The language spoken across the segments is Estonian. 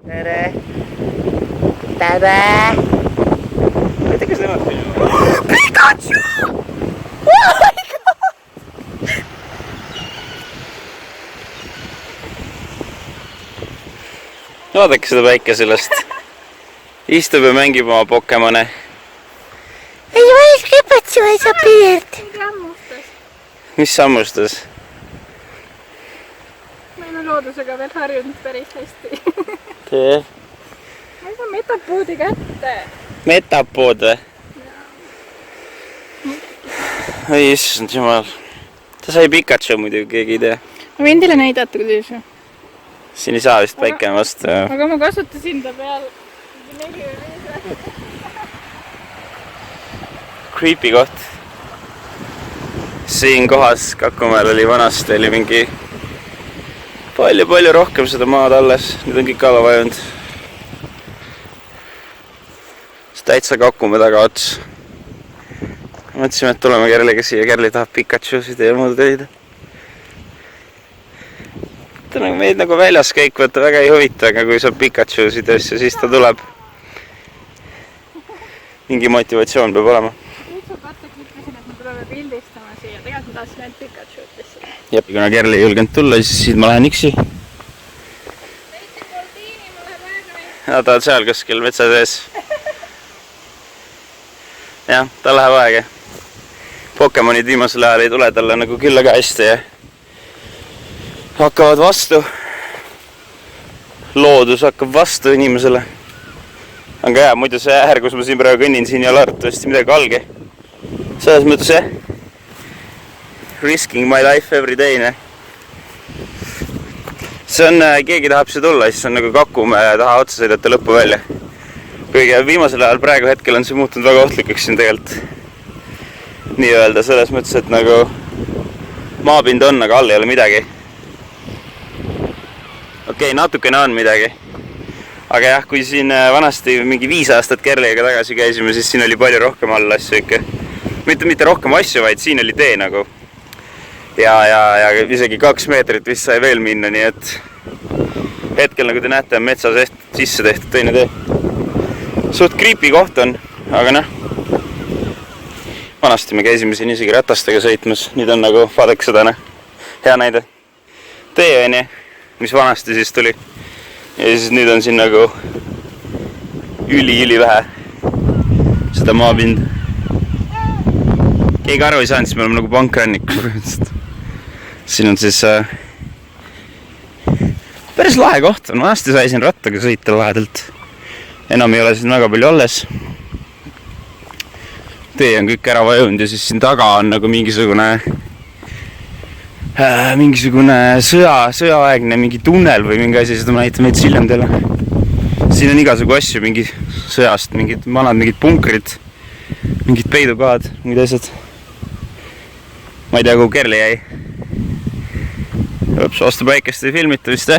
tere! Tere! Ma ei tea, kas nemad filmivad. Pikachu! Oh my god! Vaadake seda päikeselast. Istub ja mängib oma Pokemone. Ei võis Pikachu ei saa piird. Mis sammustas? Ma ei ole loodusega veel harjunud päris hästi. Tee. Ma ei saa metapoodi kätte. Metapood või? Oi, issand jumal. Ta sai Pikachu muidugi, keegi ei tea. Ma võin teile näidata, kuidas ju. Siin ei saa vist päike vastu. Aga ma kasutasin ta peal 4 või 5. Creepy koht. Siin kohas Kakumäel oli vanasti oli mingi palju rohkem seda maad alles. Nüüd on kõik alla vajunud. See täitsa Kakumäe taga ots. Mõtlesime, et tuleme Kerliga siia. Kerli tahab Pikachusid ja muud leida. Ta nagu meid nagu väljas käik võtta väga ei huvita, aga kui saab Pikachusid asja, siis ta tuleb. Mingi motivatsioon peab olema. Pildistama siia, tegelikult ma tahtsin ainult Pikachu'd lihtsalt. Ja kuna Kerli ei julgenud tulla, siis ma lähen üksi. Veitsi kordiini mulle praegu. Ja, ta on seal kuskil metsa sees. Jah, ta läheb aega. Pokemonid viimasel ajal ei tule talle nagu külla ka hästi ja hakkavad vastu. Loodus hakkab vastu inimesele. Aga jah, muidu see äär, kus ma siin praegu kõnnin, siin ei ole arvatavasti midagi alge. Selles mõttes jah. Risking my life every day, ne? See on, keegi tahab siia tulla, siis on nagu Kakumäe taha otsa sõidata lõppu välja. Kuigi viimasel ajal praegu hetkel on see muutunud väga ohtlikuks siin tegelikult. Nii öelda, selles mõttes, et nagu maapind on, aga all ei ole midagi. Okei, natukene on midagi. Aga jah, kui siin vanasti mingi 5 aastat Kerliga tagasi käisime, siis siin oli palju rohkem all asju ikka. Mitte rohkem asju, vaid siin oli tee nagu. Ja isegi 2 meetrit vist sai veel minna, nii et hetkel, nagu te näete, on metsa sisse tehtud teine tee. Suht creepy koht on, aga noh. Vanasti me käisime siin isegi ratastega sõitmas, nüüd on nagu, vaadake seda, hea näide. Tee on, mis vanasti siis tuli. Ja siis nüüd on siin nagu üli vähe seda maapind. Keegi aru ei saanud, siis me oleme nagu pankrannik. Siin on siis päris lahe koht. Vanasti sai siin rattaga sõita lahedalt. Enam ei ole siin väga palju alles. Tee on kõik ära vajunud ja siis siin taga on nagu mingisugune sõjaaegne mingi tunnel või mingi asi, seda ma näitan meid hiljem teile. Siin on igasugu asju, mingi sõjast, mingid punkrid, mingid peidukohad, mingid asjad. Ma ei tea, kuhu Kerli jäi. Vastu päikest ei filmita vist,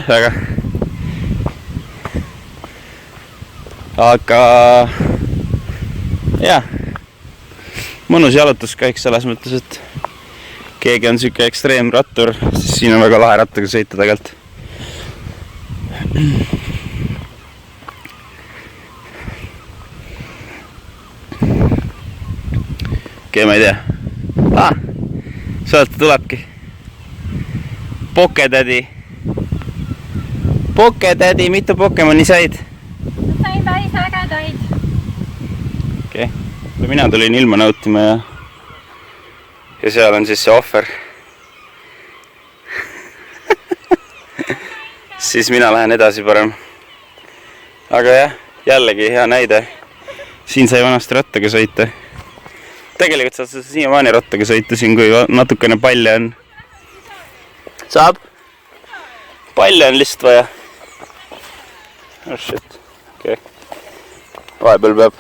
aga jah, mõnus jalutuskäik selles mõttes, et keegi on siuke ekstreemrattur, siis siin on väga lahe rattaga sõita tegelikult. Okei, ma ei tea. Sealt tulebki. Poketädi. Poketädi, mitu Pokemoni said? Sain päris ägedaid. Okei. Mina tulin ilma nautima ja seal on siis see ohver. Siis mina lähen edasi parem. Aga jah, jällegi hea näide. Siin sai vanasti rattaga sõita. Tegelikult saad sa siiamaani rattaga sõita siin, kui natukene palle on. Saab? Palle on lihtsalt vaja. Oh shit. Okei. Vahepeal peab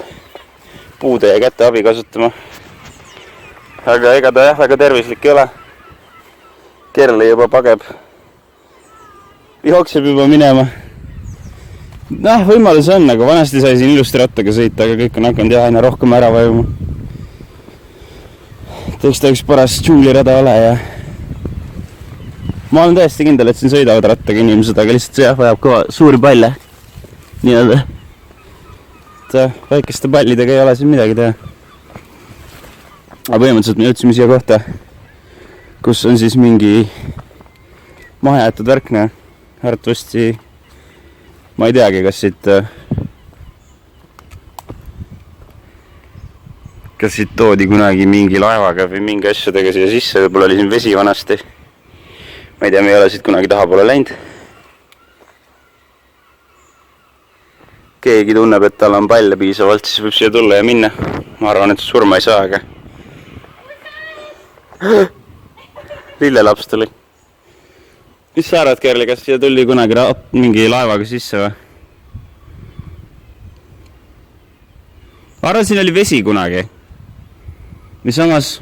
puude ja käte abi kasutama. Aga ega ta jah väga tervislik ei ole. Kerli juba pageb. Jookseb juba minema. Noh, võimalus on, aga vanasti sai siin ilusti rattaga sõita, aga kõik on hakanud jah aina rohkem ära vajuma. Teeks ta üks paras džunglirada ole ja ma olen täiesti kindel, et siin sõidavad rattaga inimesed, aga lihtsalt see jah vajab kõva suuri palle. nii-öelda. et väikeste pallidega ei ole siin midagi teha. aga põhimõtteliselt me jõudsime siia kohta, kus on siis mingi mahajäetud värkne. Arvatavasti ma ei teagi, kas siit toodi kunagi mingi laevaga või mingi asjadega siia sisse, võib-olla oli siin vesi vanasti. Ma ei tea, me ei ole siit kunagi tahapoole läinud. Keegi tunneb, et tal on palle piisavalt, siis võib siia tulla ja minna. Ma arvan, et surma ei saa, aga lillelaps tuli. Mis sa arvad, Kerli, kas siia tuli kunagi mingi laevaga sisse või? Ma arvan, siin oli vesi kunagi. Mis samas?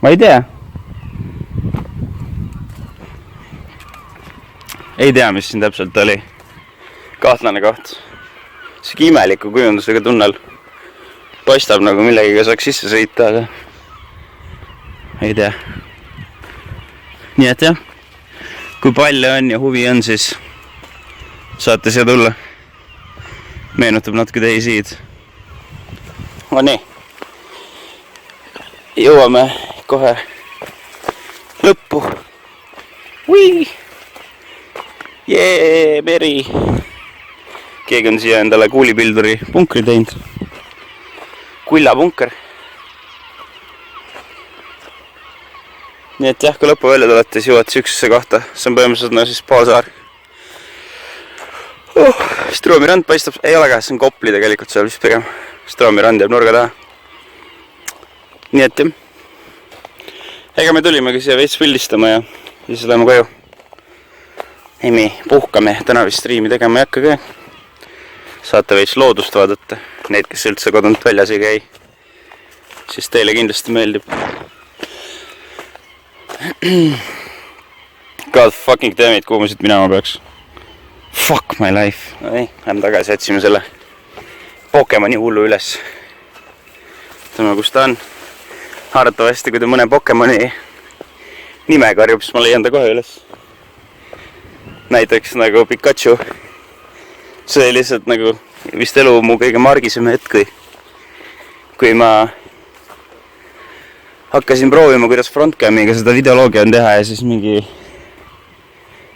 Ma ei tea. Ei tea, mis siin täpselt oli. Kahtlane koht. Siigi imeliku kujundusega tunnel. Paistab nagu millegiga saaks sisse sõita, aga ei tea. Nii et jah, kui palju on ja huvi on, siis saate siia tulla. Meenutab natuke teisiid. No nii. Jõuame kohe lõppu. Ui! Jee, meri! Keegi on siia endale kuulipilduri punkri teinud. Kullapunker. Nii et jah, kui lõppu välja tulete, siis jõuate üksusse kohta. See on põhimõtteliselt no siis Paalsaar. Stroomi rand paistab, ei ole ka, see on Kopli tegelikult seal vist pigem. Stroomi rand jääb nurga taha. Nii et jah. Ega me tulimegi siia veits pildistama ja siis läheme koju. Ei me puhkame, täna vist striimi tegema ei hakka ka. Saate veits loodust vaadata. Need, kes üldse kodunt väljas ei käi. Siis teile kindlasti meeldib. God fucking damn it, kuhu ma siit minema peaks. Fuck my life. No ei, lähme tagasi, jätsime selle Pokemoni hullu üles. Tõmme, kus ta on. Arvatavasti, kui ta mõne Pokemoni nime karjub, siis ma leian ta kohe üles. Näiteks nagu Pikachu. See oli lihtsalt nagu vist elu mu kõige margisem hetk, kui ma hakkasin proovima, kuidas frontcamiga seda videoloogia on teha ja siis mingi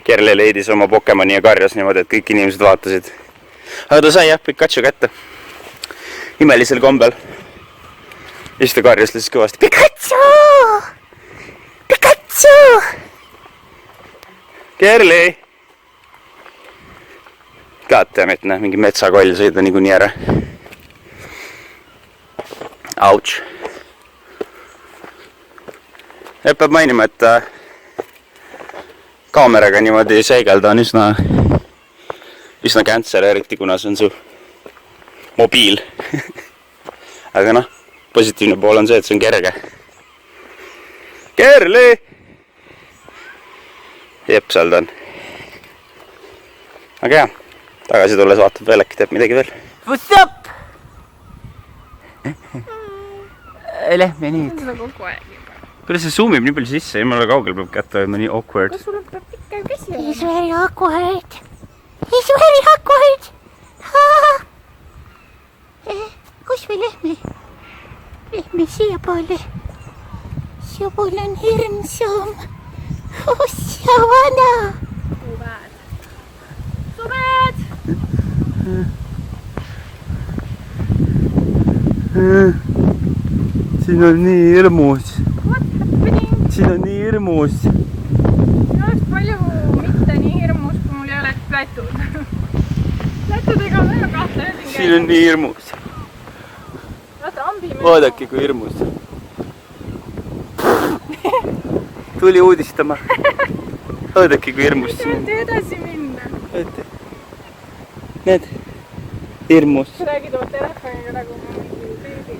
Kerli leidis oma Pokemoni ja karjas niimoodi, et kõik inimesed vaatasid. Aga ta sai jah Pikachu kätte. Imelisel kombel. Ja siis ta karjas lihtsalt kõvasti. Pikachu! Pikachu! Kerli! Goddammit, näe, mingi metsakoll sõida niikuinii ära. Ouch. Ja peab mainima, et kaameraga niimoodi seigelda on üsna käntser, eriti kuna see on su mobiil. Aga noh, positiivne pool on see, et see on kerge. Kerli! Jep, seal ta on. Aga jah, tagasi tulles vaatab veel, äkki teeb midagi veel. What's up? Lähme nüüd. Seda kogu aeg juba. Kuidas see zoomib nii palju sisse? Jumala kaugel peab kätte hoidma, nii awkward. Kas sul peab pikka käsi olema? It's very awkward. It's very awkward. Kus me lähme? Lähme siiapoole. Siiapoole on hirmsam. Savana. Suved! Siin on nii hirmus. What happening? Siin on nii hirmus. Siin oleks palju mitte nii hirmus, kui mul ei oleks plätud. Plätudega on väga kahtlane siin käia. Siin on nii hirmus. Vaadake, kui hirmus. Tuli uudistama. Vaadake, kui hirmus siin on. Te edasi minna. Näed, hirmus. Räägid oma telefoniga nagu ma mingi pildi.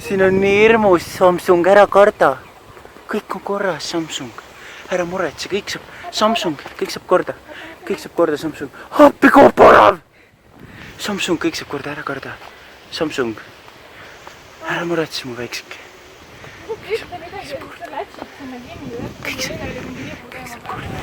Siin on nii hirmus, Samsung, ära karda. Kõik on korras, Samsung. Ära muretse, kõik saab, Samsung, kõik saab korda. Kõik saab korda, Samsung. Appi kooparav! Samsung, kõik saab korda, ära karda. Samsung, ära muretse mu väiksike. Ütle midagi, et sa läksid sinna kinni. Kõik saab korda.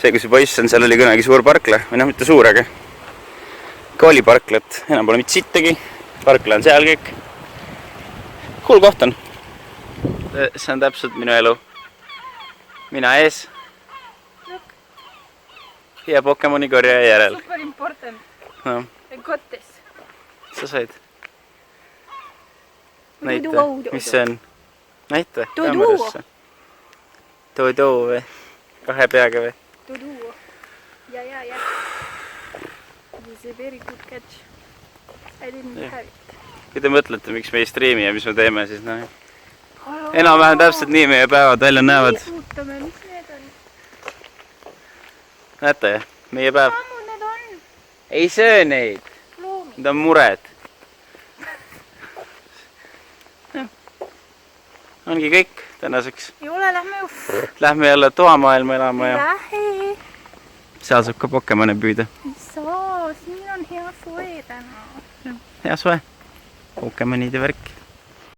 see, kus juba issan, seal oli kunagi suur parkla, või noh, mitte suur, aga ka oli parklat, enam pole mitte sittagi, parkla on seal kõik. Cool koht on. See on täpselt minu elu. Mina ees. Ja Pokemoni korjaja järel. Super important. No, Kottes. sa said. Näita, Tudu. mis see on? Näita. Tudu. Tudu või? 2 peaga või? Tudu. Ja. This is a very good catch. I didn't have it. Kui te mõtlete, miks me ei striimi ja mis me teeme, siis noh. Enam-vähem täpselt nii meie päevad välja näevad. Liigutame, mis need on? Näete, meie päev. Ammu need on. Ei söö neid. Loomi. Need on mured. Ongi kõik tänaseks. Ei ole, lähme ju. Lähme jälle toamaailma elama ja Lähe. seal saab ka Pokemone püüda. Ei saa, siin on hea soe täna. Hea soe. Pokemonide värk.